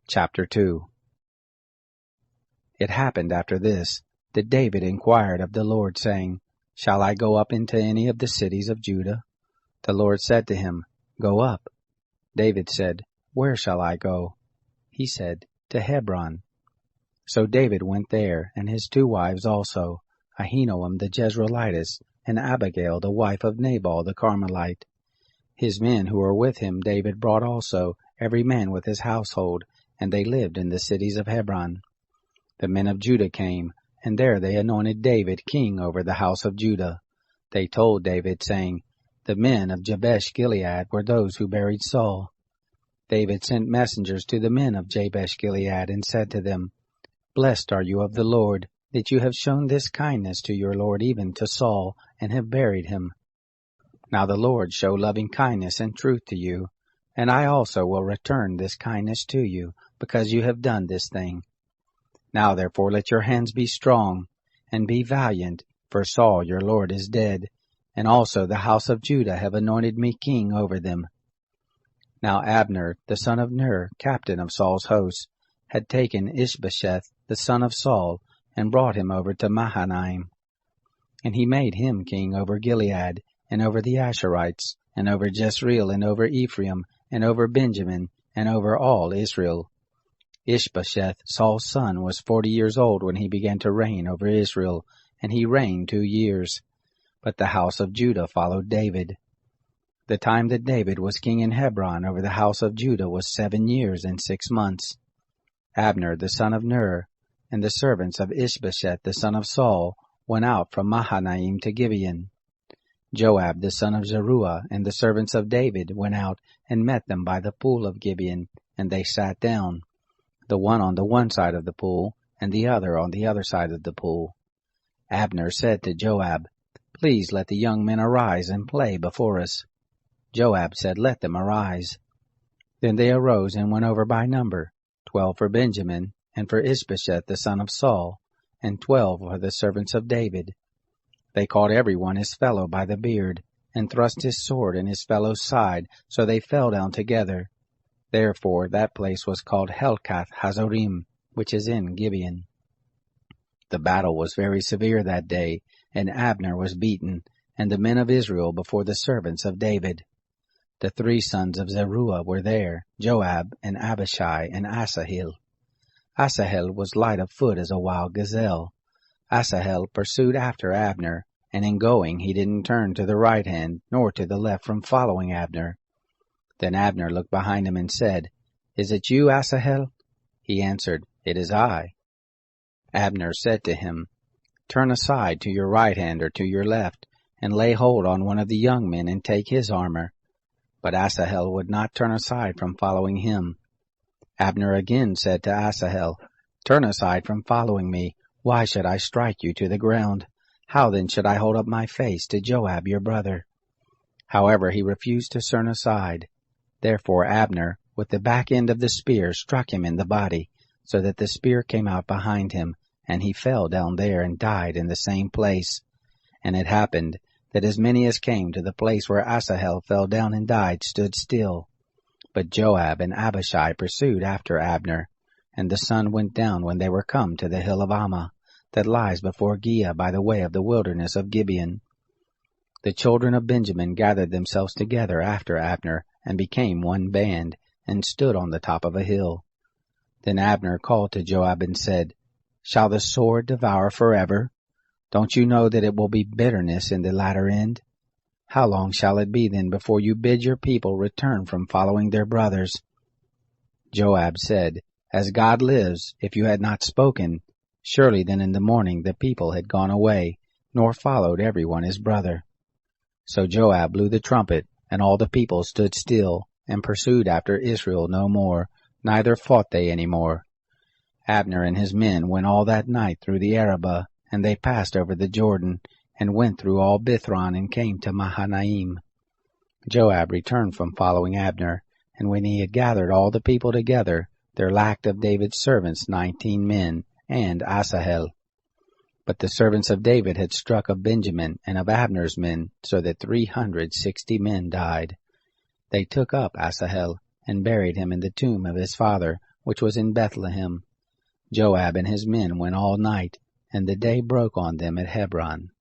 Chapter 2. It happened after this, that David inquired of the Lord, saying, Shall I go up into any of the cities of Judah? The Lord said to him, Go up. David said, Where shall I go? He said, To Hebron. So David went there, and his 2 wives also, Ahinoam the Jezreelitess, and Abigail the wife of Nabal the Carmelite. His men who were with him David brought also, every man with his household, and they lived in the cities of Hebron. The men of Judah came, and there they anointed David king over the house of Judah. They told David, saying, The men of Jabesh Gilead were those who buried Saul. David sent messengers to the men of Jabesh Gilead, and said to them, Blessed are you of the Lord, that you have shown this kindness to your Lord, even to Saul, and have buried him. Now the Lord show loving kindness and truth to you, and I also will return this kindness to you, because you have done this thing. Now therefore let your hands be strong, and be valiant, for Saul your Lord is dead, and also the house of Judah have anointed me king over them. Now Abner, the son of Ner, captain of Saul's host, had taken Ishbosheth, the son of Saul, and brought him over to Mahanaim. And he made him king over Gilead, and over the Asherites, and over Jezreel, and over Ephraim, and over Benjamin, and over all Israel. Ishbosheth, Saul's son, was 40 years old when he began to reign over Israel, and he reigned 2 years. But the house of Judah followed David. The time that David was king in Hebron over the house of Judah was 7 years and 6 months. Abner, the son of Ner, and the servants of Ishbosheth, the son of Saul, went out from Mahanaim to Gibeon. Joab, the son of Zeruiah, and the servants of David went out and met them by the pool of Gibeon, and they sat down, the one on the one side of the pool, and the other on the other side of the pool. Abner said to Joab, Please let the young men arise and play before us. Joab said, Let them arise. Then they arose and went over by number, 12 for Benjamin, and for Ishbosheth the son of Saul, and 12 for the servants of David. They caught every one his fellow by the beard, and thrust his sword in his fellow's side, so they fell down together. Therefore that place was called Helkath Hazorim, which is in Gibeon. The battle was very severe that day, and Abner was beaten, and the men of Israel before the servants of David. The 3 sons of Zeruiah were there, Joab, and Abishai, and Asahel. Asahel was light of foot as a wild gazelle. Asahel pursued after Abner, and in going he didn't turn to the right hand nor to the left from following Abner. Then Abner looked behind him and said, Is it you, Asahel? He answered, It is I. Abner said to him, Turn aside to your right hand or to your left, and lay hold on one of the young men and take his armor. But Asahel would not turn aside from following him. Abner again said to Asahel, Turn aside from following me. Why should I strike you to the ground? How then should I hold up my face to Joab your brother? However, he refused to turn aside. Therefore Abner, with the back end of the spear, struck him in the body, so that the spear came out behind him, and he fell down there and died in the same place. And it happened that as many as came to the place where Asahel fell down and died stood still. But Joab and Abishai pursued after Abner, and the sun went down when they were come to the hill of Ammah, that lies before Giah by the way of the wilderness of Gibeon. The children of Benjamin gathered themselves together after Abner, and became one band, and stood on the top of a hill. Then Abner called to Joab and said, Shall the sword devour forever? Don't you know that it will be bitterness in the latter end? How long shall it be then before you bid your people return from following their brothers? Joab said, As God lives, if you had not spoken, surely then in the morning the people had gone away, nor followed every one his brother. So Joab blew the trumpet, and all the people stood still, and pursued after Israel no more, neither fought they any more. Abner and his men went all that night through the Arabah, and they passed over the Jordan, and went through all Bithron, and came to Mahanaim. Joab returned from following Abner, and when he had gathered all the people together, there lacked of David's servants 19 men, and Asahel. But the servants of David had struck of Benjamin and of Abner's men, so that 360 men died. They took up Asahel, and buried him in the tomb of his father, which was in Bethlehem. Joab and his men went all night, and the day broke on them at Hebron.